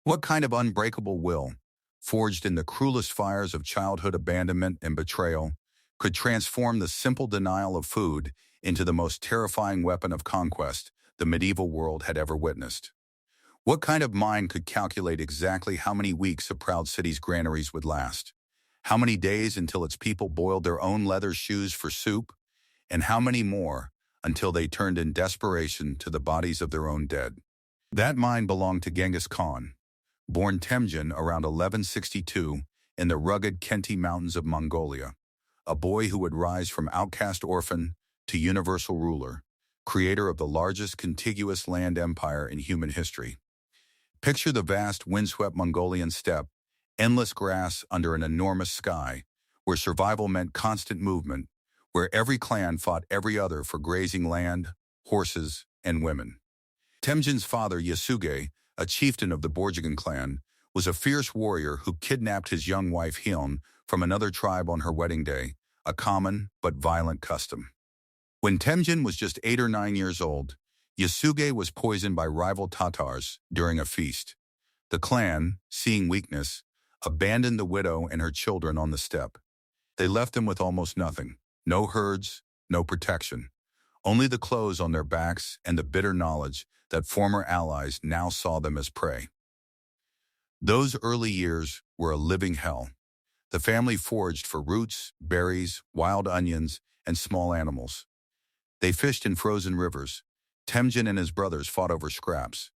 What kind of unbreakable will, forged in the cruelest fires of childhood abandonment and betrayal, could transform the simple denial of food into the most terrifying weapon of conquest the medieval world had ever witnessed? What kind of mind could calculate exactly how many weeks a proud city's granaries would last? How many days until its people boiled their own leather shoes for soup? And how many more until they turned in desperation to the bodies of their own dead? That mind belonged to Genghis Khan, born Temujin around 1162 in the rugged Khenti Mountains of Mongolia, a boy who would rise from outcast orphan to universal ruler, creator of the largest contiguous land empire in human history. Picture the vast windswept Mongolian steppe, endless grass under an enormous sky, where survival meant constant movement, where every clan fought every other for grazing land, horses, and women. Temujin's father, Yasuge, a chieftain of the Borjigin clan, was a fierce warrior who kidnapped his young wife Hyun from another tribe on her wedding day, a common but violent custom. When Temujin was just 8 or 9 years old, Yasuge was poisoned by rival Tatars during a feast. The clan, seeing weakness, abandoned the widow and her children on the steppe. They left them with almost nothing, no herds, no protection, only the clothes on their backs and the bitter knowledge that former allies now saw them as prey. Those early years were a living hell. The family foraged for roots, berries, wild onions, and small animals. They fished in frozen rivers. Temujin and his brothers fought over scraps.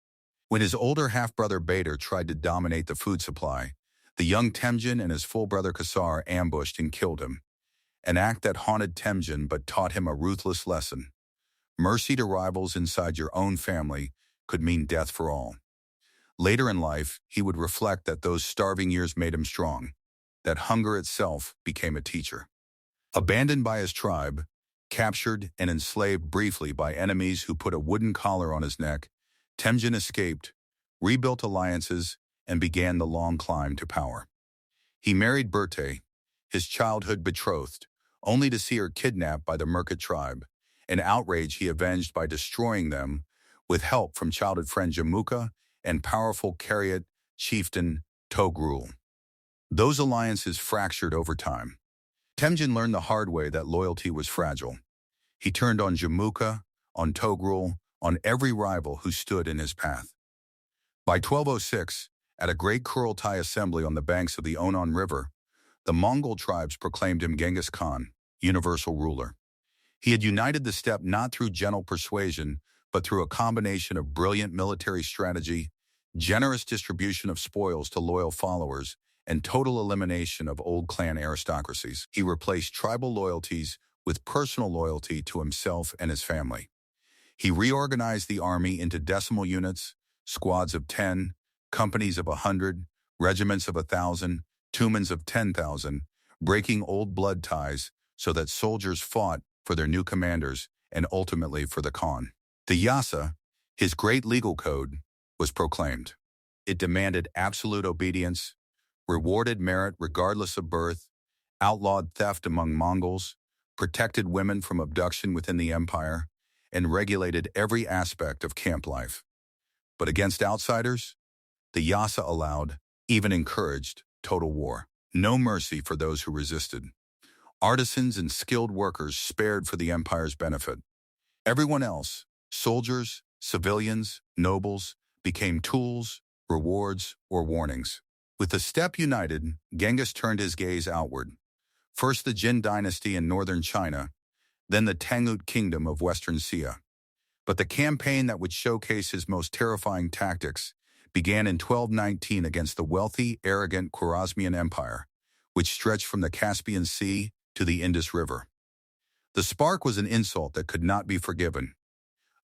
When his older half-brother Bader tried to dominate the food supply, the young Temujin and his full brother Kasar ambushed and killed him, an act that haunted Temujin but taught him a ruthless lesson. Mercy to rivals inside your own family could mean death for all. Later in life, he would reflect that those starving years made him strong, that hunger itself became a teacher. Abandoned by his tribe, captured and enslaved briefly by enemies who put a wooden collar on his neck, Temujin escaped, rebuilt alliances, and began the long climb to power. He married Berte, his childhood betrothed, only to see her kidnapped by the Merkit tribe, an outrage he avenged by destroying them with help from childhood friend Jamuka and powerful Kariat chieftain Togrul. Those alliances fractured over time. Temujin learned the hard way that loyalty was fragile. He turned on Jamuka, on Togrul, on every rival who stood in his path. By 1206, at a great Kurultai assembly on the banks of the Onon River, the Mongol tribes proclaimed him Genghis Khan, universal ruler. He had united the steppe not through gentle persuasion, but through a combination of brilliant military strategy, generous distribution of spoils to loyal followers, and total elimination of old clan aristocracies. He replaced tribal loyalties with personal loyalty to himself and his family. He reorganized the army into decimal units, squads of 10, companies of 100, regiments of 1,000, tumens of 10,000, breaking old blood ties so that soldiers fought for their new commanders and ultimately for the Khan. The Yassa, his great legal code, was proclaimed. It demanded absolute obedience, rewarded merit regardless of birth, outlawed theft among Mongols, protected women from abduction within the empire, and regulated every aspect of camp life. But against outsiders, the Yassa allowed, even encouraged, total war. No mercy for those who resisted. Artisans and skilled workers spared for the empire's benefit. Everyone else, soldiers, civilians, nobles, became tools, rewards, or warnings. With the steppe united, Genghis turned his gaze outward. First the Jin dynasty in northern China, then the Tangut kingdom of western Xia. But the campaign that would showcase his most terrifying tactics began in 1219 against the wealthy, arrogant Khwarezmian Empire, which stretched from the Caspian Sea to the Indus River. The spark was an insult that could not be forgiven.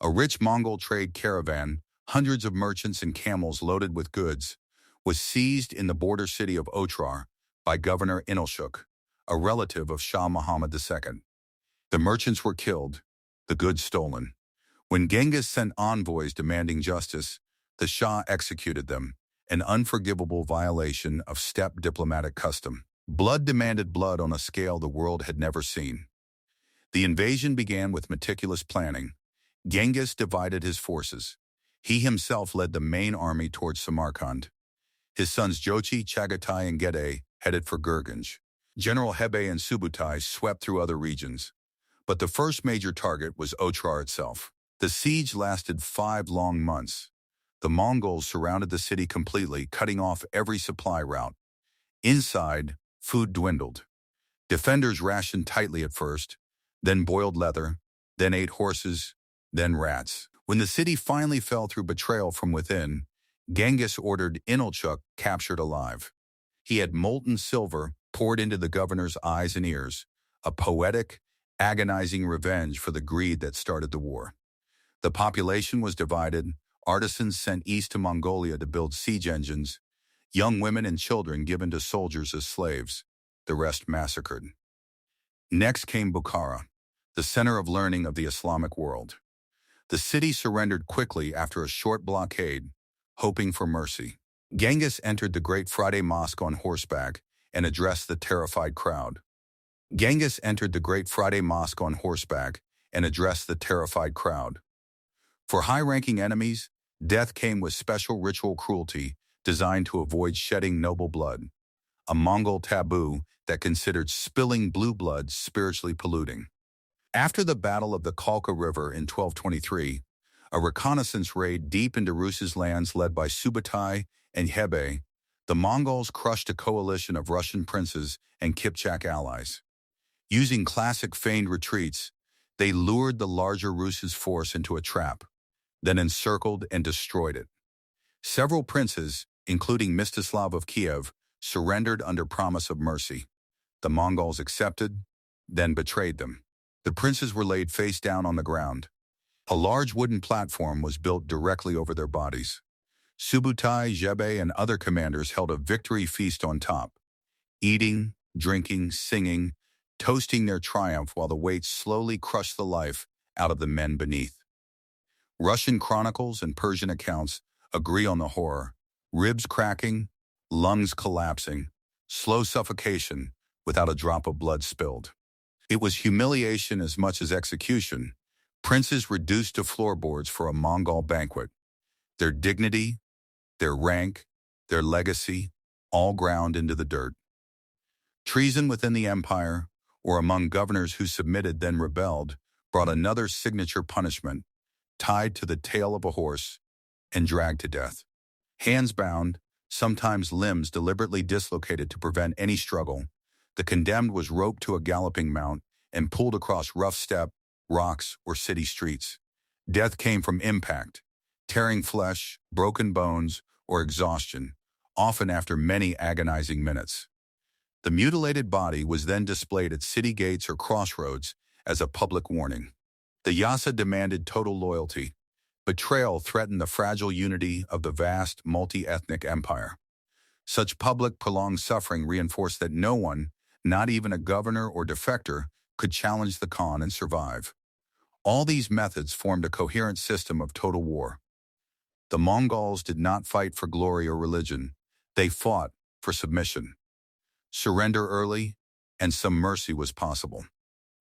A rich Mongol trade caravan, hundreds of merchants and camels loaded with goods, was seized in the border city of Otrar by Governor Inalshuk, a relative of Shah Muhammad II. The merchants were killed, the goods stolen. When Genghis sent envoys demanding justice, the Shah executed them, an unforgivable violation of steppe diplomatic custom. Blood demanded blood on a scale the world had never seen. The invasion began with meticulous planning. Genghis divided his forces. He himself led the main army towards Samarkand. His sons Jochi, Chagatai, and Gede headed for Gurganj. General Hebe and Subutai swept through other regions. But the first major target was Otrar itself. The siege lasted 5 long months. The Mongols surrounded the city completely, cutting off every supply route. Inside, food dwindled. Defenders rationed tightly at first, then boiled leather, then ate horses, then rats. When the city finally fell through betrayal from within, Genghis ordered Inalchuk captured alive. He had molten silver poured into the governor's eyes and ears, a poetic, agonizing revenge for the greed that started the war. The population was divided, artisans sent east to Mongolia to build siege engines, young women and children given to soldiers as slaves, the rest massacred. Next came Bukhara, the center of learning of the Islamic world. The city surrendered quickly after a short blockade, hoping for mercy. Genghis entered the Great Friday Mosque on horseback and addressed the terrified crowd. Genghis entered the Great Friday Mosque on horseback and addressed the terrified crowd. For high-ranking enemies, death came with special ritual cruelty designed to avoid shedding noble blood, a Mongol taboo that considered spilling blue blood spiritually polluting. After the Battle of the Kalka River in 1223, a reconnaissance raid deep into Rus's lands led by Subutai and Hebe, the Mongols crushed a coalition of Russian princes and Kipchak allies. Using classic feigned retreats, they lured the larger Rus's force into a trap, then encircled and destroyed it. Several princes, including Mstislav of Kiev, surrendered under promise of mercy. The Mongols accepted, then betrayed them. The princes were laid face down on the ground. A large wooden platform was built directly over their bodies. Subutai, Jebe, and other commanders held a victory feast on top, eating, drinking, singing, toasting their triumph while the weight slowly crushed the life out of the men beneath. Russian chronicles and Persian accounts agree on the horror: ribs cracking, lungs collapsing, slow suffocation without a drop of blood spilled. It was humiliation as much as execution. Princes reduced to floorboards for a Mongol banquet. Their dignity, their rank, their legacy, all ground into the dirt. Treason within the empire, or among governors who submitted then rebelled, brought another signature punishment, tied to the tail of a horse and dragged to death. Hands bound, sometimes limbs deliberately dislocated to prevent any struggle, the condemned was roped to a galloping mount and pulled across rough steppe, rocks, or city streets. Death came from impact, tearing flesh, broken bones, or exhaustion, often after many agonizing minutes. The mutilated body was then displayed at city gates or crossroads as a public warning. The Yassa demanded total loyalty. Betrayal threatened the fragile unity of the vast, multi-ethnic empire. Such public, prolonged suffering reinforced that no one, not even a governor or defector, could challenge the Khan and survive. All these methods formed a coherent system of total war. The Mongols did not fight for glory or religion. They fought for submission. Surrender early, and some mercy was possible.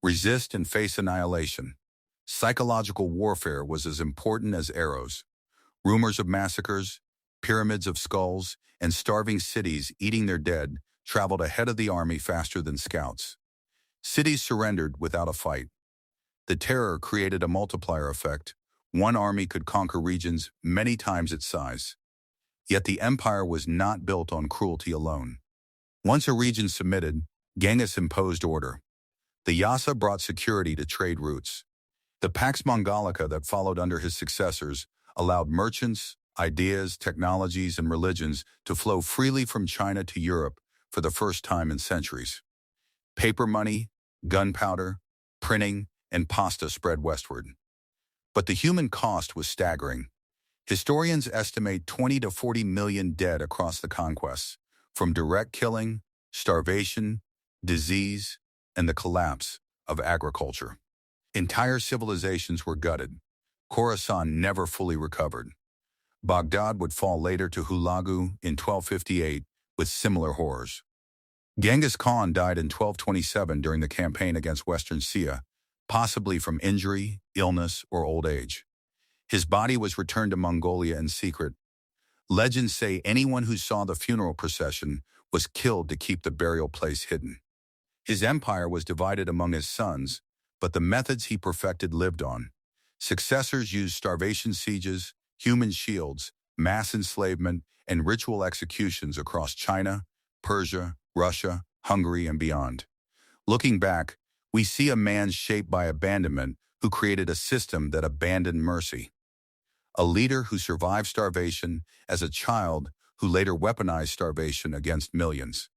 Resist and face annihilation. Psychological warfare was as important as arrows. Rumors of massacres, pyramids of skulls, and starving cities eating their dead traveled ahead of the army faster than scouts. Cities surrendered without a fight. The terror created a multiplier effect. One army could conquer regions many times its size. Yet the empire was not built on cruelty alone. Once a region submitted, Genghis imposed order. The Yassa brought security to trade routes. The Pax Mongolica that followed under his successors allowed merchants, ideas, technologies, and religions to flow freely from China to Europe for the first time in centuries. Paper money, gunpowder, printing, and pasta spread westward. But the human cost was staggering. Historians estimate 20 to 40 million dead across the conquests, from direct killing, starvation, disease, and the collapse of agriculture. Entire civilizations were gutted. Khorasan never fully recovered. Baghdad would fall later to Hulagu in 1258 with similar horrors. Genghis Khan died in 1227 during the campaign against Western Sia, possibly from injury, illness, or old age. His body was returned to Mongolia in secret. Legends say anyone who saw the funeral procession was killed to keep the burial place hidden. His empire was divided among his sons, but the methods he perfected lived on. Successors used starvation sieges, human shields, mass enslavement, and ritual executions across China, Persia, Russia, Hungary, and beyond. Looking back, we see a man shaped by abandonment who created a system that abandoned mercy. A leader who survived starvation as a child who later weaponized starvation against millions.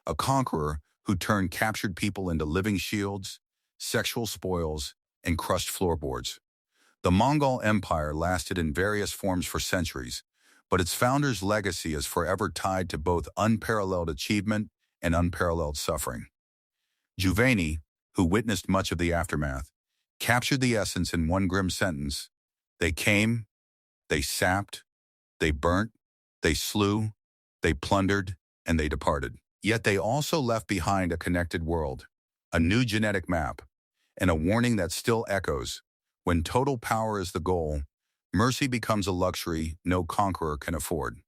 A conqueror who turned captured people into living shields, sexual spoils, and crushed floorboards. The Mongol Empire lasted in various forms for centuries, but its founder's legacy is forever tied to both unparalleled achievement and unparalleled suffering. Giovanni, who witnessed much of the aftermath, captured the essence in one grim sentence: they came, they sapped, they burnt, they slew, they plundered, and they departed. Yet they also left behind a connected world, a new genetic map, and a warning that still echoes: when total power is the goal, mercy becomes a luxury no conqueror can afford.